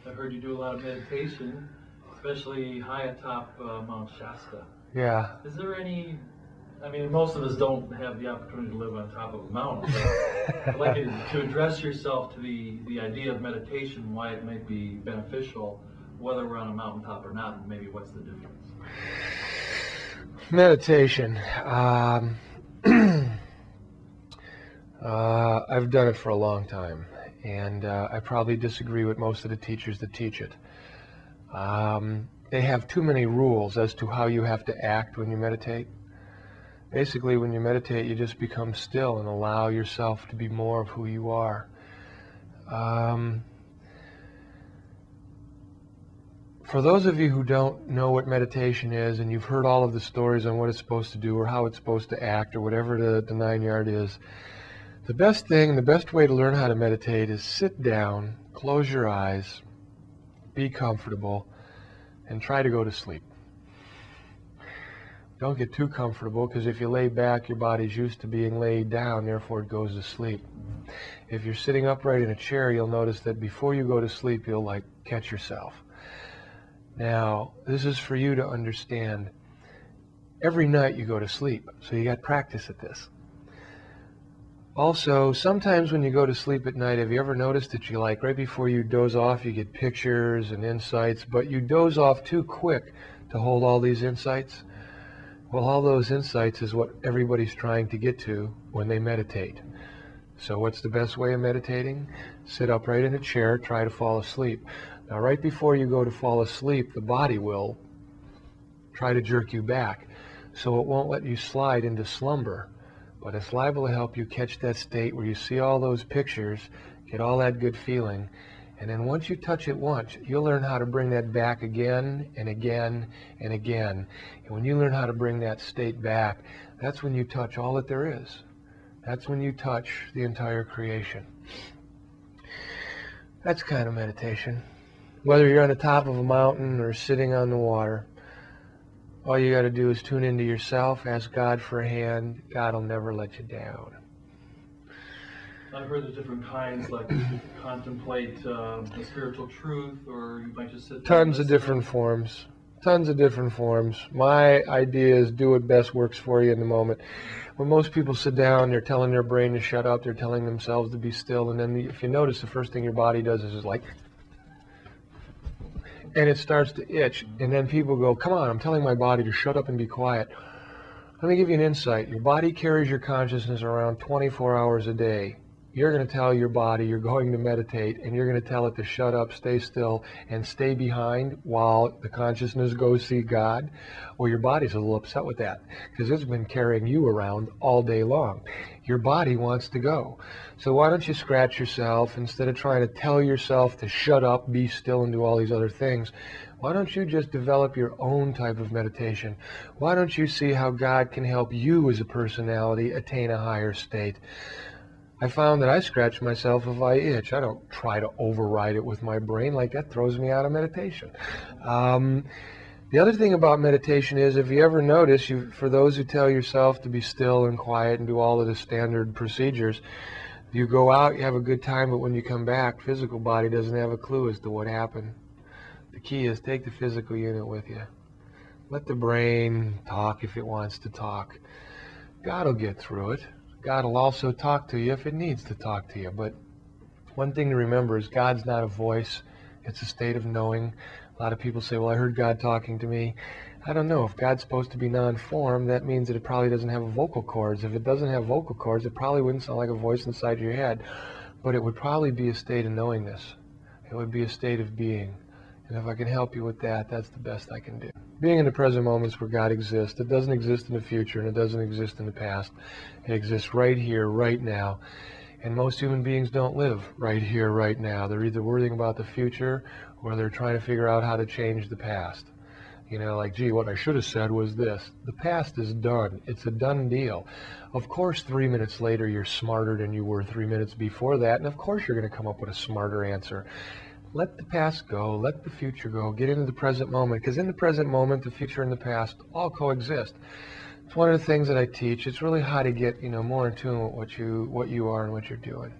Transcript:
I've heard you do a lot of meditation, especially high atop Mount Shasta. Yeah. Is there any, I mean, most of us don't have the opportunity to live on top of a mountain, but I'd like you to address yourself to the idea of meditation, why it might be beneficial, whether we're on a mountaintop or not, and maybe what's the difference. Meditation. I've done it for a long time, and I probably disagree with most of the teachers that teach it. They have too many rules as to how you have to act when you meditate. Basically, when you meditate, you just become still and allow yourself to be more of who you are. For those of you who don't know what meditation is, and you've heard all of the stories on what it's supposed to do or how it's supposed to act or whatever the 9 yard is, the best thing, the best way to learn how to meditate is sit down, close your eyes, be comfortable, and try to go to sleep. Don't get too comfortable, because if you lay back, your body's used to being laid down, therefore it goes to sleep. If you're sitting upright in a chair, you'll notice that before you go to sleep, you'll like catch yourself. Now, this is for you to understand. Every night you go to sleep, so you got practice at this. Also, sometimes when you go to sleep at night, have you ever noticed that you like, right before you doze off, you get pictures and insights, but you doze off too quick to hold all these insights? Well, all those insights is what everybody's trying to get to when they meditate. So what's the best way of meditating? Sit upright in a chair, try to fall asleep. Now, right before you go to fall asleep, the body will try to jerk you back, so it won't let you slide into slumber. But it's liable to help you catch that state where you see all those pictures, get all that good feeling, and then once you touch it once, you'll learn how to bring that back again and again and again. And when you learn how to bring that state back, that's when you touch all that there is. That's when you touch the entire creation. That's kind of meditation. Whether you're on the top of a mountain or sitting on the water, all you got to do is tune into yourself, ask God for a hand. God will never let you down. I've heard there's different kinds, like you could contemplate the spiritual truth, or you might just sit Tons of different forms. Tons of different forms. My idea is do what best works for you in the moment. When most people sit down, they're telling their brain to shut up, they're telling themselves to be still, and then if you notice, the first thing your body does is just like, and it starts to itch, and then people go, come on, I'm telling my body to shut up and be quiet. Let me give you an insight. Your body carries your consciousness around 24 hours a day. You're going to tell your body you're going to meditate, and you're going to tell it to shut up, stay still, and stay behind while the consciousness goes see God. Well, your body's a little upset with that because it's been carrying you around all day long. Your body wants to go. So why don't you scratch yourself instead of trying to tell yourself to shut up, be still, and do all these other things? Why don't you just develop your own type of meditation? Why don't you see how God can help you as a personality attain a higher state? I found that I scratch myself if I itch. I don't try to override it with my brain. Like, that throws me out of meditation. The other thing about meditation is, if you ever notice, for those who tell yourself to be still and quiet and do all of the standard procedures, you go out, you have a good time, but when you come back, physical body doesn't have a clue as to what happened. The key is take the physical unit with you. Let the brain talk if it wants to talk. God will get through it. God will also talk to you if it needs to talk to you. But one thing to remember is God's not a voice. It's a state of knowing. A lot of people say, well, I heard God talking to me. I don't know. If God's supposed to be non-form, that means that it probably doesn't have vocal cords. If it doesn't have vocal cords, it probably wouldn't sound like a voice inside your head. But it would probably be a state of knowingness. It would be a state of being. And if I can help you with that, that's the best I can do. Being in the present moment is where God exists. It doesn't exist in the future, and it doesn't exist in the past. It exists right here, right now. And most human beings don't live right here, right now. They're either worrying about the future, or they're trying to figure out how to change the past. You know, like, gee, what I should have said was this. The past is done. It's a done deal. Of course, 3 minutes later, you're smarter than you were 3 minutes before that, and of course you're going to come up with a smarter answer. Let the past go, let the future go, get into the present moment, because in the present moment, the future and the past all coexist. It's one of the things that I teach. It's really how to get, more in tune with what you are and what you're doing.